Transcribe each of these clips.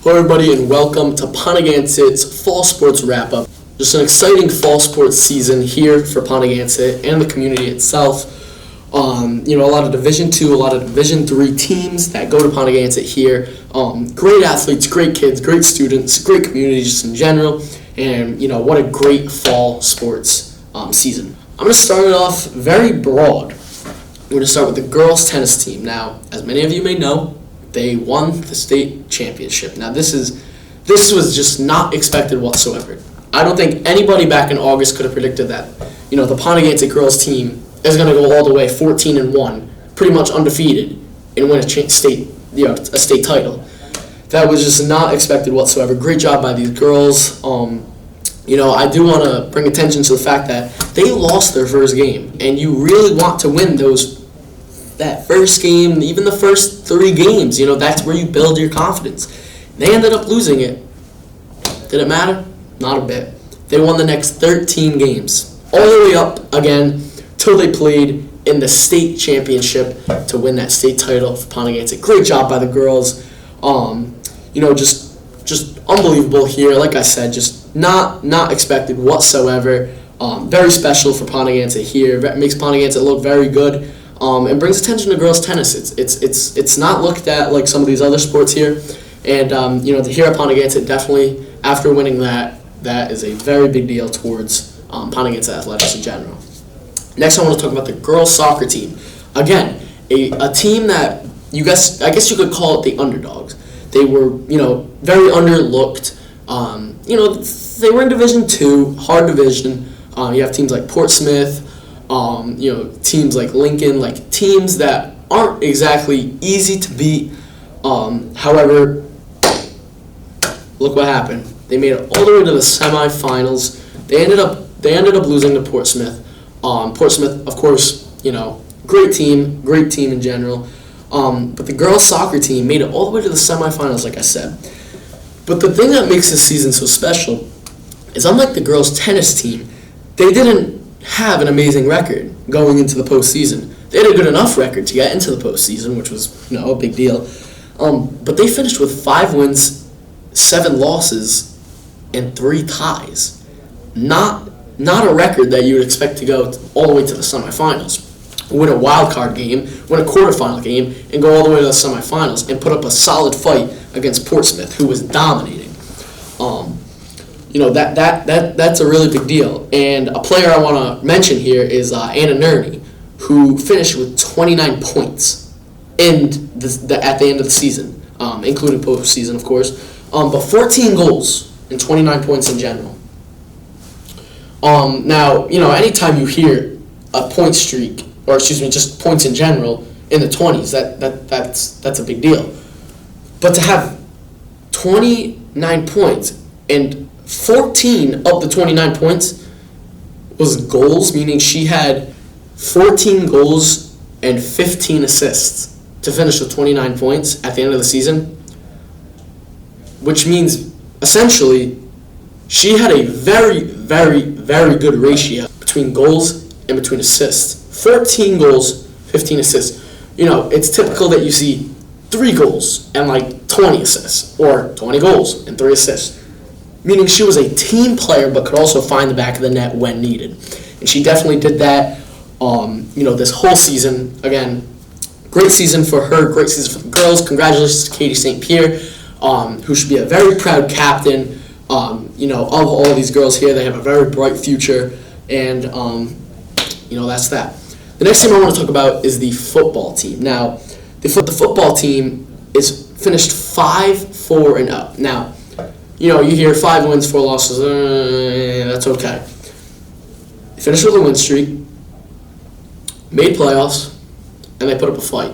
Hello everybody and welcome to Ponaganset's Fall Sports Wrap-Up. Just an exciting fall sports season here for Ponaganset and the community itself. A lot of Division II, a lot of Division III teams that go to Ponaganset here. Great athletes, great kids, great students, great community just in general. And, what a great fall sports season. I'm going to start it off very broad. We're going to start with the girls tennis team. Now, as many of you may know, they won the state championship. Now, this was just not expected whatsoever. I don't think anybody back in August could have predicted that. The Ponaganset girls team is going to go all the way 14-1, pretty much undefeated, and win a state title. That was just not expected whatsoever. Great job by these girls. I do want to bring attention to the fact that they lost their first game, and you really want to win that first game, even the first 3 games. That's where you build your confidence. They ended up losing it. Did it matter? Not a bit. They won the next 13 games, all the way up again till they played in the state championship to win that state title for Ponaganset. Great job by the girls. Just unbelievable here. Like I said, just not expected whatsoever. Very special for Ponaganset here. Makes Ponaganset look very good. And brings attention to girls tennis. It's not looked at like some of these other sports here. And here at Ponaganset, definitely after winning that is a very big deal towards Ponaganset athletics in general. Next, I want to talk about the girls soccer team. Again, a team that I guess you could call it the underdogs. They were very underlooked. They were in Division II, hard division. You have teams like Portsmouth. Teams like Lincoln, like teams that aren't exactly easy to beat. However, look what happened. They made it all the way to the semifinals. They ended up losing to Portsmouth. Portsmouth, of course, great team in general. But the girls soccer team made it all the way to the semifinals, like I said. But the thing that makes this season so special is, unlike the girls tennis team, they didn't have an amazing record going into the postseason. They had a good enough record to get into the postseason, which was a big deal. But they finished with 5 wins, 7 losses, and 3 ties. Not a record that you would expect to go all the way to the semifinals. Win a wild card game, win a quarterfinal game, and go all the way to the semifinals and put up a solid fight against Portsmouth, who was dominating. That's a really big deal. And a player I want to mention here is Anna Nerney, who finished with 29 points at the end of the season, including postseason, of course. But 14 goals and 29 points in general. Now, anytime you hear a point streak, or just points in general in the 20s, that's a big deal. But to have 29 points and 14 of the 29 points was goals, meaning she had 14 goals and 15 assists to finish with 29 points at the end of the season, which means essentially she had a very, very, very good ratio between goals and between assists. 14 goals, 15 assists. It's typical that you see 3 goals and 20 assists, or 20 goals and 3 assists. Meaning she was a team player, but could also find the back of the net when needed. And she definitely did that, this whole season. Again, great season for her, great season for the girls. Congratulations to Katie St. Pierre, who should be a very proud captain, of all these girls here. They have a very bright future, and, that's that. The next team I want to talk about is the football team. Now, the football team is finished 5-4-0. Now, you hear 5 wins, 4 losses, that's okay. They finished with a win streak, made playoffs, and they put up a fight.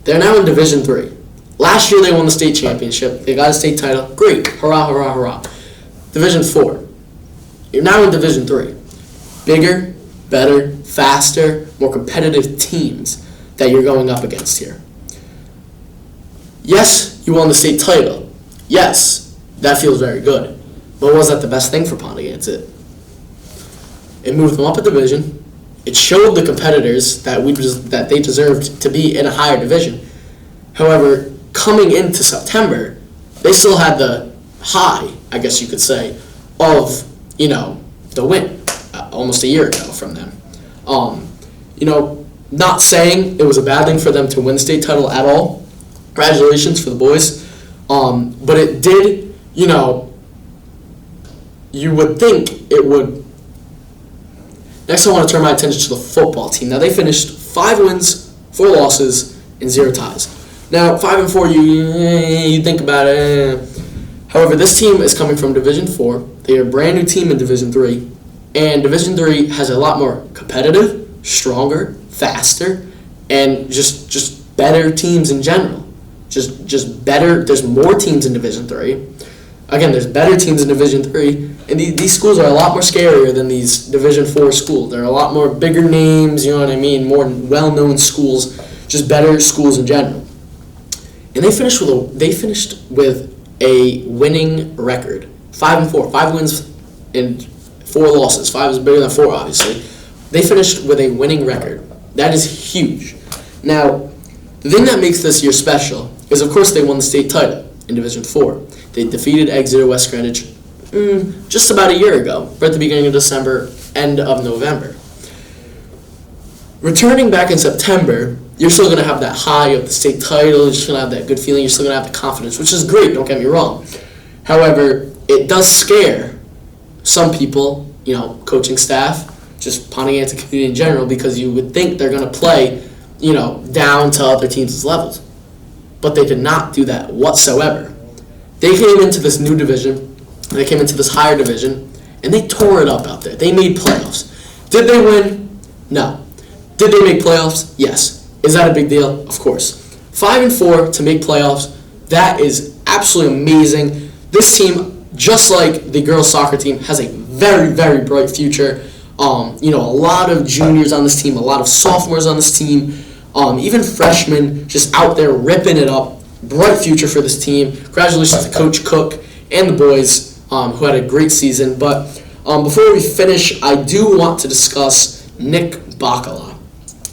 They're now in Division III. Last year they won the state championship. They got a state title. Great. Hurrah, hurrah, hurrah. Division IV. You're now in Division III. Bigger, better, faster, more competitive teams that you're going up against here. Yes, you won the state title. Yes, that feels very good. But was that the best thing for Ponaganset? It moved them up a division. It showed the competitors that they deserved to be in a higher division. However, coming into September, they still had the high, I guess you could say, of, the win almost a year ago from them. Not saying it was a bad thing for them to win the state title at all. Congratulations for the boys. But it did, you would think it would. Next, I want to turn my attention to the football team. Now, they finished 5 wins, 4 losses, and 0 ties. Now, 5 and 4, you think about it. However, this team is coming from Division 4. They are a brand new team in Division 3. And Division 3 has a lot more competitive, stronger, faster, and just better teams in general. Just better. There's more teams in Division 3. Again, there's better teams in Division 3. And these schools are a lot more scarier than these Division 4 schools. They're a lot more bigger names, you know what I mean? More well-known schools, just better schools in general. And they finished with a winning record, 5 and 4, 5 wins and 4 losses. 5 is bigger than 4, obviously. They finished with a winning record. That is huge. Now, the thing that makes this year special is, of course, they won the state title in Division 4. They defeated Exeter West Greenwich just about a year ago, right at the beginning of December, end of November. Returning back in September, you're still going to have that high of the state title, you're still going to have that good feeling, you're still going to have the confidence, which is great, don't get me wrong. However, it does scare some people, coaching staff, just Ponaganset community in general, because you would think they're going to play, down to other teams' levels. But they did not do that whatsoever. They came into this new division, they came into this higher division, and they tore it up out there. They made playoffs. Did they win? No. Did they make playoffs? Yes. Is that a big deal? Of course. 5 and 4 to make playoffs, that is absolutely amazing. This team, just like the girls' soccer team, has a very, very bright future. A lot of juniors on this team, a lot of sophomores on this team, even freshmen just out there ripping it up. Bright future for this team. Congratulations to Coach Cook and the boys who had a great season. But before we finish, I do want to discuss Nick Bacala.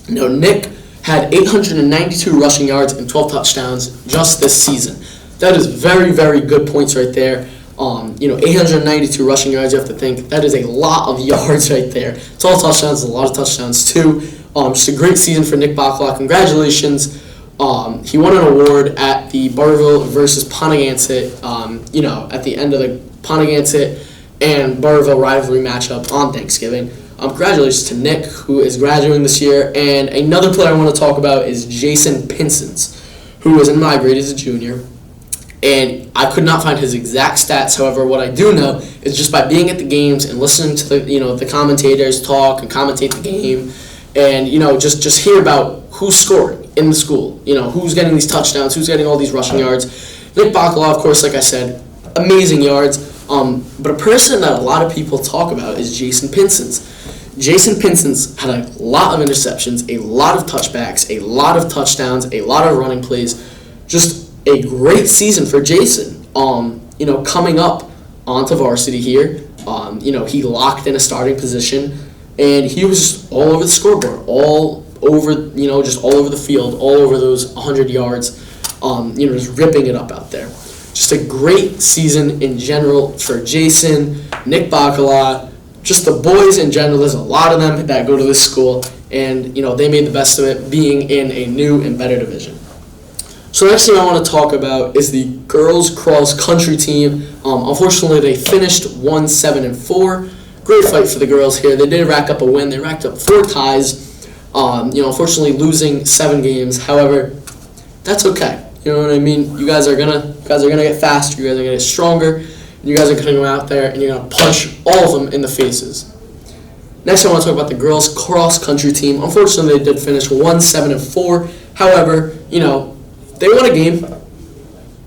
Now, Nick had 892 rushing yards and 12 touchdowns just this season. That is very, very good points right there. 892 rushing yards, you have to think. That is a lot of yards right there. 12 touchdowns, a lot of touchdowns too. Just a great season for Nick Bacala. Congratulations. He won an award at the Barterville versus Ponaganset, at the end of the Ponaganset and Barterville rivalry matchup on Thanksgiving. Congratulations to Nick, who is graduating this year. And another player I want to talk about is Jason Pinsons, who is in my grade as a junior. And I could not find his exact stats. However, what I do know is just by being at the games and listening to the commentators talk and commentate the game, and just hear about who's scoring in the school, who's getting these touchdowns, who's getting all these rushing yards. Nick Bacala, of course, like I said, amazing yards. But a person that a lot of people talk about is Jason Pinsons. Jason Pinsons had a lot of interceptions, a lot of touchbacks, a lot of touchdowns, a lot of running plays. Just a great season for Jason. Coming up onto varsity here, he locked in a starting position, and he was just all over the scoreboard, all over the field, all over those 100 yards, just ripping it up out there. Just a great season in general for Jason, Nick Bacala, just the boys in general. There's a lot of them that go to this school, and they made the best of it being in a new and better division. So the next thing I want to talk about is the girls cross country team. Unfortunately, they finished 1-7-4. Great fight for the girls here. They did rack up a win. They racked up 4 ties. Unfortunately, losing 7 games. However, that's okay. You know what I mean? You guys are gonna get faster. You guys are gonna get stronger. And you guys are gonna go out there and you're gonna punch all of them in the faces. Next, I want to talk about the girls cross country team. Unfortunately, they did finish 1-7-4. However, they won a game,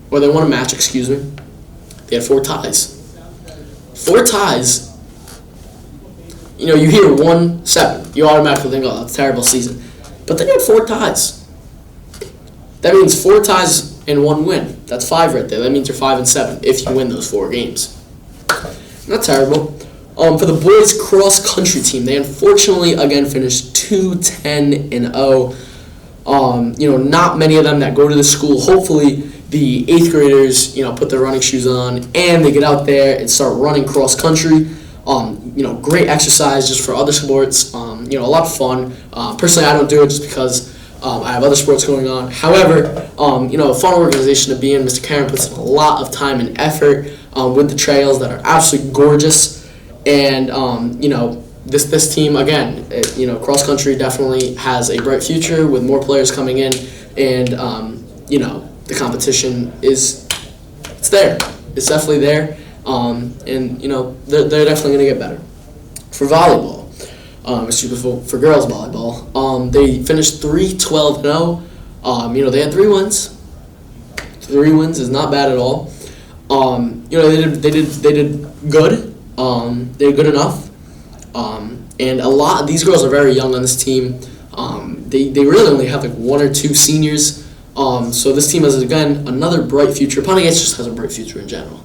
or they won a match. Excuse me. They had 4 ties. 4 ties. You hear 1-7, you automatically think, oh, that's a terrible season. But they had 4 ties. That means 4 ties and 1 win. That's 5 right there. That means you're 5-7 if you win those 4 games. Not terrible. For the boys cross country team, they unfortunately again finished 2-10-0. Not many of them that go to the school. Hopefully, the 8th graders, put their running shoes on and they get out there and start running cross country. Great exercise just for other sports. A lot of fun. Personally, I don't do it just because I have other sports going on. However, a fun organization to be in. Mr. Karen puts in a lot of time and effort with the trails that are absolutely gorgeous. And, this team, again, cross country definitely has a bright future with more players coming in. And, the competition it's there. It's definitely there. They're definitely going to get better. For volleyball, for girls volleyball, they finished 3-12-0. They had 3 wins. 3 wins is not bad at all. They did good. They did good enough. And a lot of these girls are very young on this team. They really only have like 1 or 2 seniors. So this team has, again, another bright future. Ponaganset just has a bright future in general.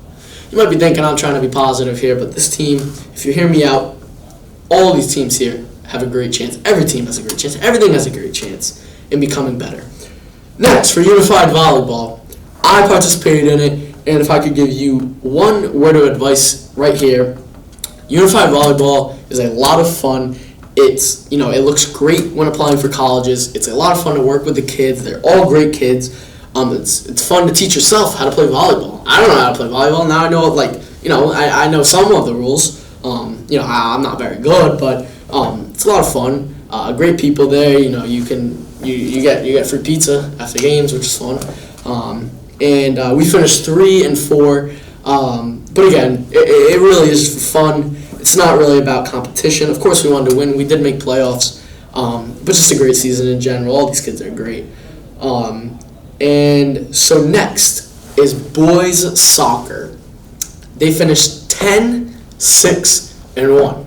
You might be thinking I'm trying to be positive here, but this team, if you hear me out, all of these teams here have a great chance. Every team has a great chance. Everything has a great chance in becoming better. Next, for unified volleyball, I participated in it, and if I could give you one word of advice right here, unified volleyball is a lot of fun. It looks great when applying for colleges. It's a lot of fun to work with the kids. They're all great kids. It's fun to teach yourself how to play volleyball. I don't know how to play volleyball. Now I know, I know some of the rules. I'm not very good, but it's a lot of fun. Great people there. You get free pizza after games, which is fun. And we finished 3 and 4. But again, it really is for fun. It's not really about competition. Of course, we wanted to win. We did make playoffs, but just a great season in general. All these kids are great. And so next is boys soccer. They finished 10-6-1.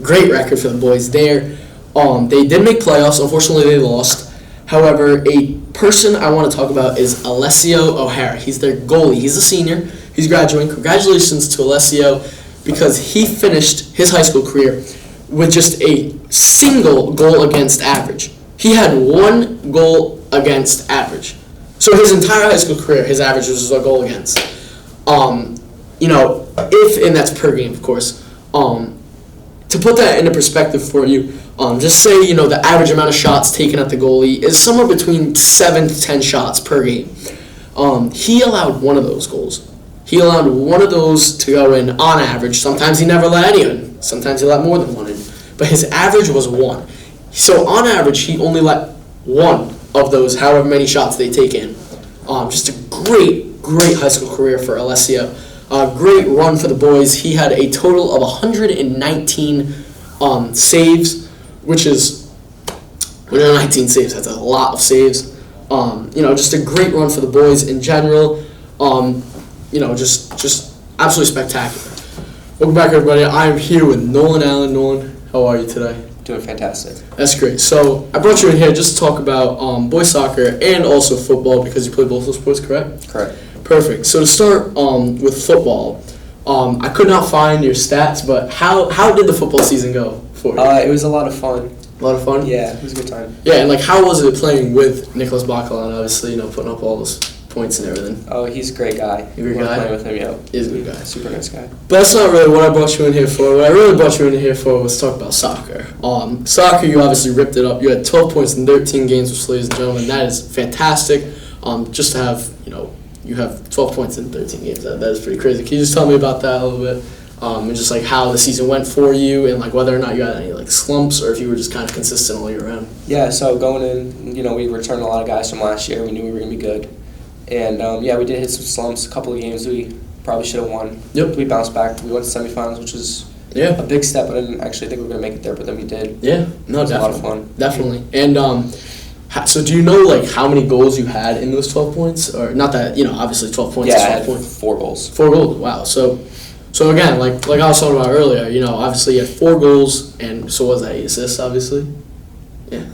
Great record for the boys there. They did make playoffs. Unfortunately, they lost. However, a person I want to talk about is Alessio O'Hara. He's their goalie. He's a senior. He's graduating. Congratulations to Alessio, because he finished his high school career with just a single goal against average. He had 1 goal against average. So his entire high school career, his average was a goal against. And that's per game, of course. To put that into perspective for you, just say, the average amount of shots taken at the goalie is somewhere between 7 to 10 shots per game. He allowed 1 of those goals. He allowed 1 of those to go in on average. Sometimes he never let any in. Sometimes he let more than 1 in. But his average was 1. So on average, he only let 1 of those, however many shots they take in. Just a great high school career for Alessio. Great run for the boys. He had a total of 119 saves, which is 119 saves. That's a lot of saves. Just a great run for the boys in general. Just absolutely spectacular. Welcome back, everybody. I am here with Nolan Allen. Nolan, how are you today? Doing fantastic. That's great. So I brought you in here just to talk about boys soccer and also football, because you play both those sports, correct? Correct. Perfect. So to start with football, I could not find your stats, but how did the football season go for you? It was a lot of fun. A lot of fun? Yeah, it was a good time. Yeah, and how was it playing with Nicholas Bacalán, obviously, putting up all those points and everything? Oh, he's a great guy. A great guy? Playing with him, yeah. He's a good guy. Super nice guy. But that's not really what I brought you in here for. What I really brought you in here for was talk about soccer. Soccer, you obviously ripped it up. You had 12 points in 13 games, which, ladies and gentlemen, that is fantastic. Just to have, you have 12 points in 13 games. That is pretty crazy. Can you just tell me about that a little bit? And just how the season went for you, and whether or not you had any slumps, or if you were just kind of consistent all year round? Yeah, so going in, we returned a lot of guys from last year. We knew we were going to be good. And, we did hit some slumps. A couple of games we probably should have won. Yep. We bounced back. We went to semifinals, which was a big step. I didn't actually think we were going to make it there, but then we did. Yeah, no, it was definitely. a lot of fun. Definitely. And so do you know how many goals you had in those 12 points? Or not that, obviously 12 points is 12 points. 4 goals. 4 goals, wow. So again, like I was talking about earlier, obviously you had 4 goals, and so was that 8 assists, obviously? Yeah.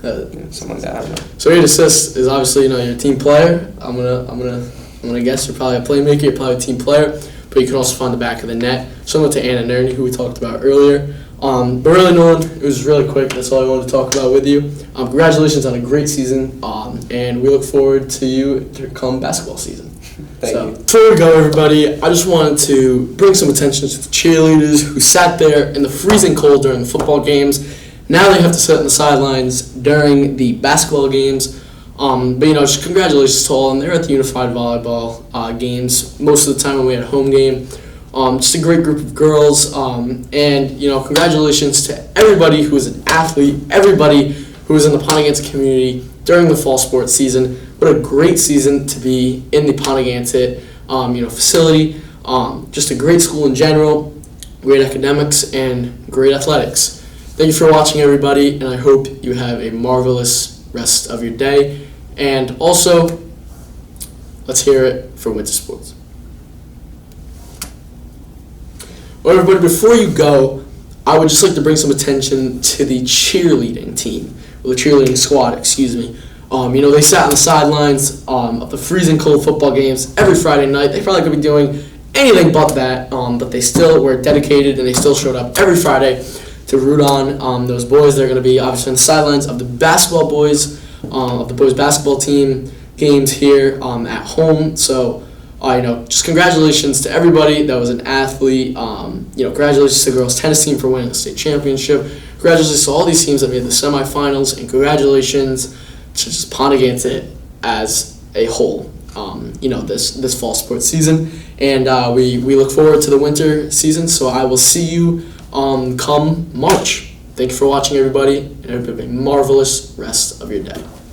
Something like that, I don't know. So 8 assists is obviously, you're a team player. I'm gonna guess you're probably a playmaker, you're probably a team player, but you can also find the back of the net, similar to Anna Nerney, who we talked about earlier. But really, Nolan, it was really quick. That's all I wanted to talk about with you. Congratulations on a great season, and we look forward to you to come basketball season. Thank you. Before we go, everybody, I just wanted to bring some attention to the cheerleaders who sat there in the freezing cold during the football games. Now they have to sit on the sidelines during the basketball games. But just congratulations to all, and they're at the Unified Volleyball games most of the time when we had a home game. Just a great group of girls, and congratulations to everybody who is an athlete, everybody who is in the Ponaganset community during the fall sports season. What a great season to be in the Ponaganset, facility. Just a great school in general, great academics, and great athletics. Thank you for watching, everybody, and I hope you have a marvelous rest of your day. And also, let's hear it for winter sports. Well, everybody, before you go, I would just like to bring some attention to the cheerleading team, or the cheerleading squad, excuse me. They sat on the sidelines of the freezing cold football games every Friday night. They probably could be doing anything but that, but they still were dedicated, and they still showed up every Friday to root on those boys. They're going to be obviously on the sidelines of the basketball boys, of the boys basketball team games here at home. So, just congratulations to everybody that was an athlete. Congratulations to the girls tennis team for winning the state championship. Congratulations to all these teams that made the semifinals, and congratulations to just Ponaganset as a whole. This fall sports season, and we look forward to the winter season. So I will see you come March. Thank you for watching, everybody, and have a marvelous rest of your day.